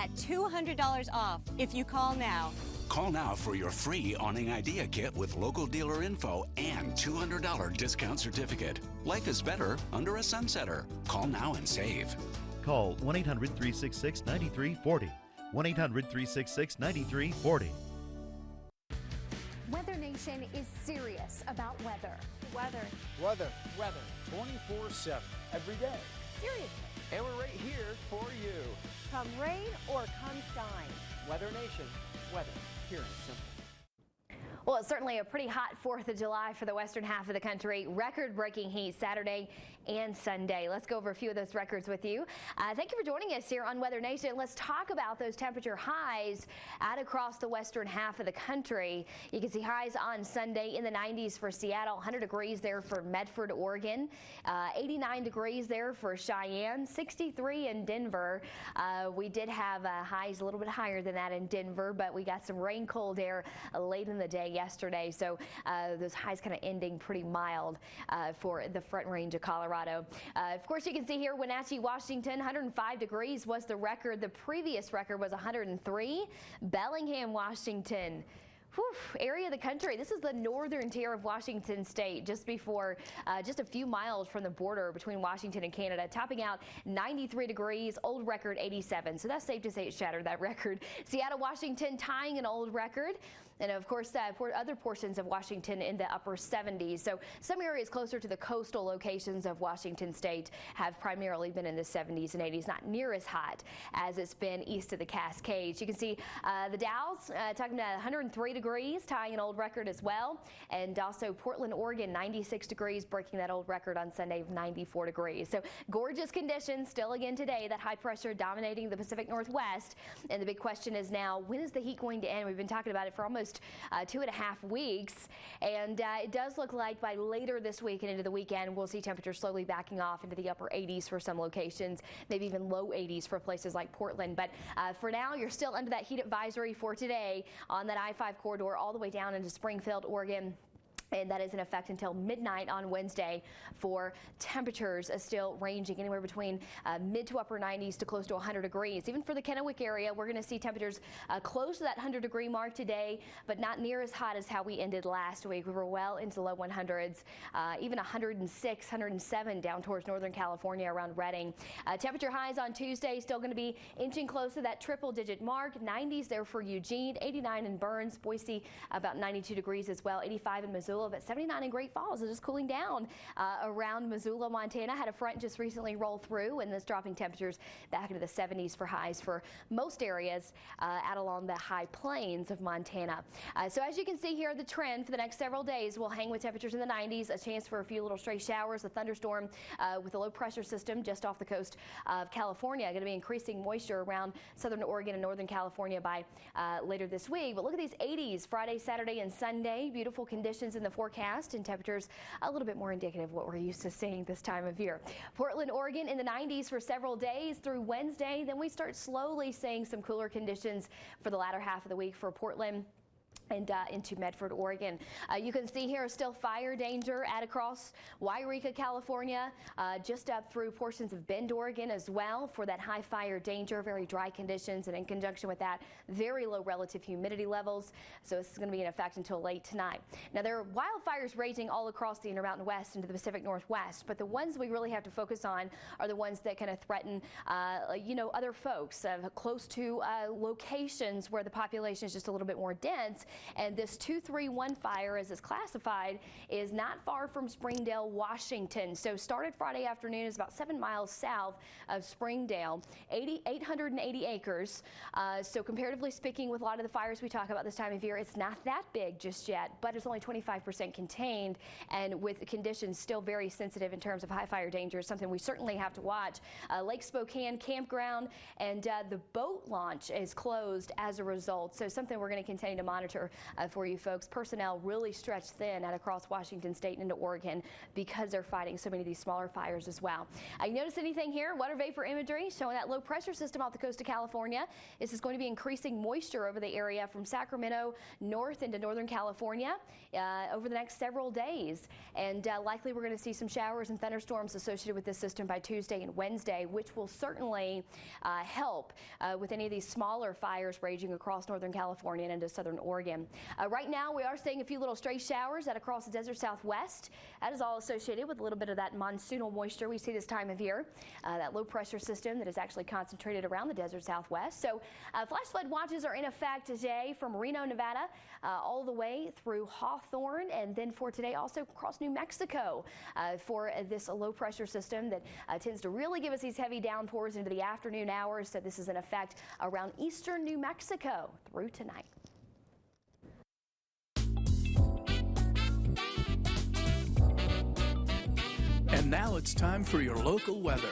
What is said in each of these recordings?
at $200 off if you call now. Call now for your free awning idea kit with local dealer info and $200 discount certificate. Life is better under a Sunsetter. Call now and save. Call 1-800-366-9340. 1-800-366-9340. WeatherNation is serious about weather. Weather. 24/7. Every day. Seriously. And we're right here for you. Come rain or come shine. WeatherNation. Weather. Pure and simple. Well, it's certainly a pretty hot 4th of July for the western half of the country. Record-breaking heat Saturday and Sunday. Let's go over a few of those records with you. Thank you for joining us here on Weather Nation. Let's talk about those temperature highs out across the western half of the country. You can see highs on Sunday in the 90s for Seattle, 100 degrees there for Medford, Oregon, 89 degrees there for Cheyenne, 63 in Denver. We did have highs a little bit higher than that in Denver, but we got some rain, cold air late in the day yesterday, so those highs kind of ending pretty mild for the Front Range of Colorado. Of course, you can see here Wenatchee, Washington, 105 degrees was the record. The previous record was 103. Bellingham, Washington. Area of the country. This is the northern tier of Washington state, just before, just a few miles from the border between Washington and Canada, topping out 93 degrees, old record 87. So that's safe to say it shattered that record. Seattle, Washington, tying an old record. And of course, other portions of Washington in the upper 70s. So some areas closer to the coastal locations of Washington state have primarily been in the 70s and 80s, not near as hot as it's been east of the Cascades. You can see the Dalles talking about 103 degrees, tying an old record as well. And also Portland, Oregon, 96 degrees, breaking that old record on Sunday of 94 degrees. So gorgeous conditions still again today, that high pressure dominating the Pacific Northwest. And the big question is now, when is the heat going to end? We've been talking about it for almost 2.5 weeks. And it does look like by later this week and into the weekend, we'll see temperatures slowly backing off into the upper 80s for some locations, maybe even low 80s for places like Portland. But for now, you're still under that heat advisory for today on that I-5 corridor all the way down into Springfield, Oregon. And that is in effect until midnight on Wednesday for temperatures still ranging anywhere between mid to upper 90s to close to 100 degrees. Even for the Kennewick area, we're going to see temperatures close to that 100-degree mark today, but not near as hot as how we ended last week. We were well into low 100s, even 106, 107 down towards Northern California around Redding. Temperature highs on Tuesday still going to be inching close to that triple-digit mark. 90s there for Eugene, 89 in Burns, Boise about 92 degrees as well, 85 in Missoula. But 79 in Great Falls is just cooling down around Missoula, Montana. Had a front just recently roll through, and this dropping temperatures back into the 70s for highs for most areas out along the high plains of Montana. So as you can see here, the trend for the next several days will hang with temperatures in the 90s, a chance for a few little stray showers, a thunderstorm with a low pressure system just off the coast of California. Going to be increasing moisture around southern Oregon and northern California by later this week. But look at these 80s Friday, Saturday, and Sunday. Beautiful conditions in the forecast, and temperatures a little bit more indicative of what we're used to seeing this time of year. Portland, Oregon in the 90s for several days through Wednesday. Then we start slowly seeing some cooler conditions for the latter half of the week for Portland and into Medford, Oregon. You can see here still fire danger at across Wairika, California, just up through portions of Bend, Oregon as well for that high fire danger, very dry conditions, and in conjunction with that, very low relative humidity levels. So this is going to be in effect until late tonight. Now there are wildfires raging all across the Intermountain West into the Pacific Northwest, but the ones we really have to focus on are the ones that kind of threaten, other folks close to locations where the population is just a little bit more dense. And this 231 fire, as it's classified, is not far from Springdale, Washington. So started Friday afternoon, is about 7 miles south of Springdale, 880 acres. So comparatively speaking, with a lot of the fires we talk about this time of year, it's not that big just yet, but it's only 25% contained, and with conditions still very sensitive in terms of high fire danger, something we certainly have to watch. Lake Spokane campground and the boat launch is closed as a result, so something we're going to continue to monitor for you folks. Personnel really stretched thin out across Washington State and into Oregon because they're fighting so many of these smaller fires as well. You notice anything here? Water vapor imagery showing that low pressure system off the coast of California. This is going to be increasing moisture over the area from Sacramento north into Northern California over the next several days. And likely we're going to see some showers and thunderstorms associated with this system by Tuesday and Wednesday, which will certainly help with any of these smaller fires raging across Northern California and into southern Oregon. Right now we are seeing a few little stray showers out across the desert southwest. That is all associated with a little bit of that monsoonal moisture we see this time of year. That low pressure system that is actually concentrated around the desert southwest. So flash flood watches are in effect today from Reno, Nevada, all the way through Hawthorne, and then for today also across New Mexico for this low pressure system that tends to really give us these heavy downpours into the afternoon hours. So this is in effect around eastern New Mexico through tonight. And now it's time for your local weather.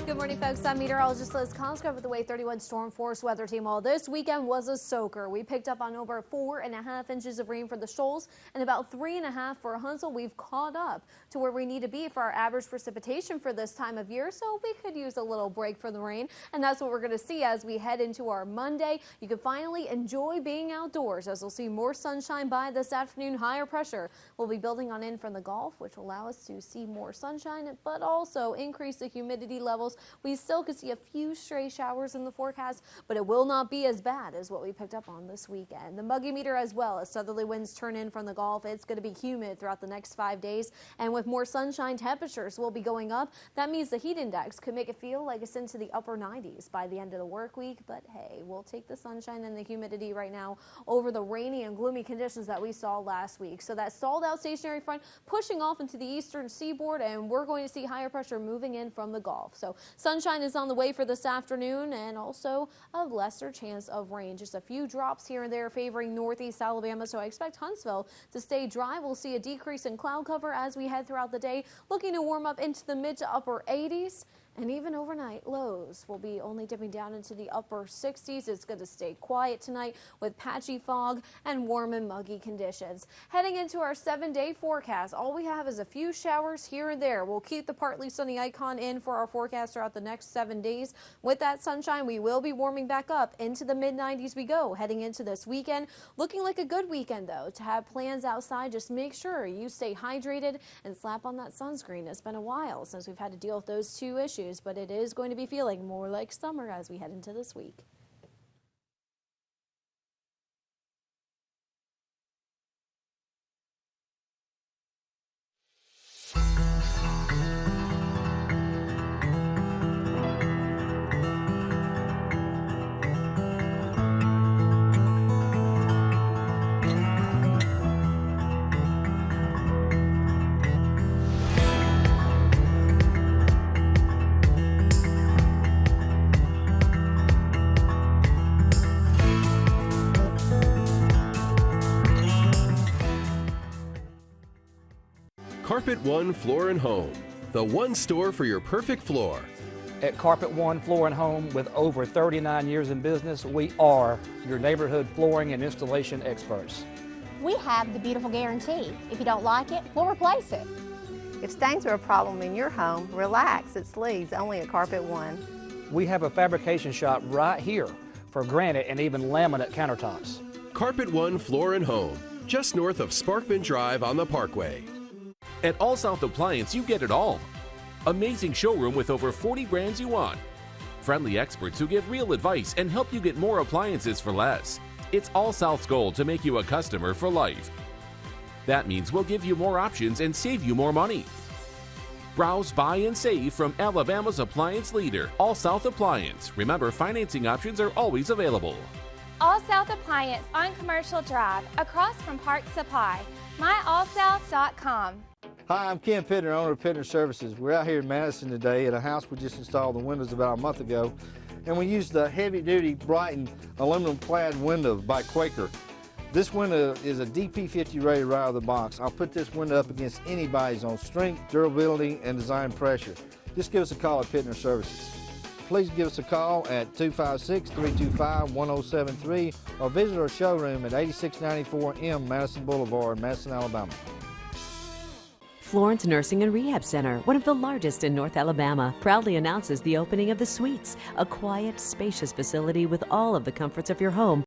Good morning, folks. I'm meteorologist Liz Cosgrove with the WAAY-31 StormForce weather team. Well, this weekend was a soaker. We picked up on over 4.5 inches of rain for the Shoals and about 3.5 for Huntsville. We've caught up to where we need to be for our average precipitation for this time of year, so we could use a little break from the rain, and that's what we're going to see as we head into our Monday. You can finally enjoy being outdoors as we'll see more sunshine by this afternoon. Higher pressure will be building on in from the Gulf, which will allow us to see more sunshine, but also increase the humidity levels. We still could see a few stray showers in the forecast, but it will not be as bad as what we picked up on this weekend. The muggy meter as well as southerly winds turn in from the Gulf. It's going to be humid throughout the next 5 days, and with more sunshine, temperatures will be going up. That means the heat index could make it feel like it's into the upper 90s by the end of the work week, but hey, we'll take the sunshine and the humidity right now over the rainy and gloomy conditions that we saw last week. So that stalled out stationary front pushing off into the eastern seaboard, and we're going to see higher pressure moving in from the Gulf. So sunshine is on the way for this afternoon, and also a lesser chance of rain. Just a few drops here and there favoring northeast Alabama, so I expect Huntsville to stay dry. We'll see a decrease in cloud cover as we head throughout the day, looking to warm up into the mid to upper 80s. And even overnight, lows will be only dipping down into the upper 60s. It's going to stay quiet tonight with patchy fog and warm and muggy conditions. Heading into our 7-day forecast, all we have is a few showers here and there. We'll keep the partly sunny icon in for our forecast throughout the next 7 days. With that sunshine, we will be warming back up into the mid-90s we go heading into this weekend. Looking like a good weekend, though. To have plans outside, just make sure you stay hydrated and slap on that sunscreen. It's been a while since we've had to deal with those two issues, but it is going to be feeling more like summer as we head into this week. Carpet One Floor and Home, the one store for your perfect floor. At Carpet One Floor and Home, with over 39 years in business, we are your neighborhood flooring and installation experts. We have the beautiful guarantee. If you don't like it, we'll replace it. If stains are a problem in your home, relax. It's Lee's, only at Carpet One. We have a fabrication shop right here for granite and even laminate countertops. Carpet One Floor and Home, just north of Sparkman Drive on the Parkway. At All South Appliance, you get it all. Amazing showroom with over 40 brands you want. Friendly experts who give real advice and help you get more appliances for less. It's All South's goal to make you a customer for life. That means we'll give you more options and save you more money. Browse, buy, and save from Alabama's appliance leader, All South Appliance. Remember, financing options are always available. All South Appliance on Commercial Drive, across from Park Supply. MyAllSouth.com. Hi, I'm Ken Pittner, owner of Pittner Services. We're out here in Madison today at a house we just installed the windows about a month ago, and we used the heavy-duty Brighton aluminum clad window by Quaker. This window is a DP50 rated right out of the box. I'll put this window up against anybody's on strength, durability, and design pressure. Just give us a call at Pittner Services. Please give us a call at 256-325-1073 or visit our showroom at 8694 M Madison Boulevard, Madison, Alabama. Florence Nursing and Rehab Center, one of the largest in North Alabama, proudly announces the opening of the Suites, a quiet, spacious facility with all of the comforts of your home,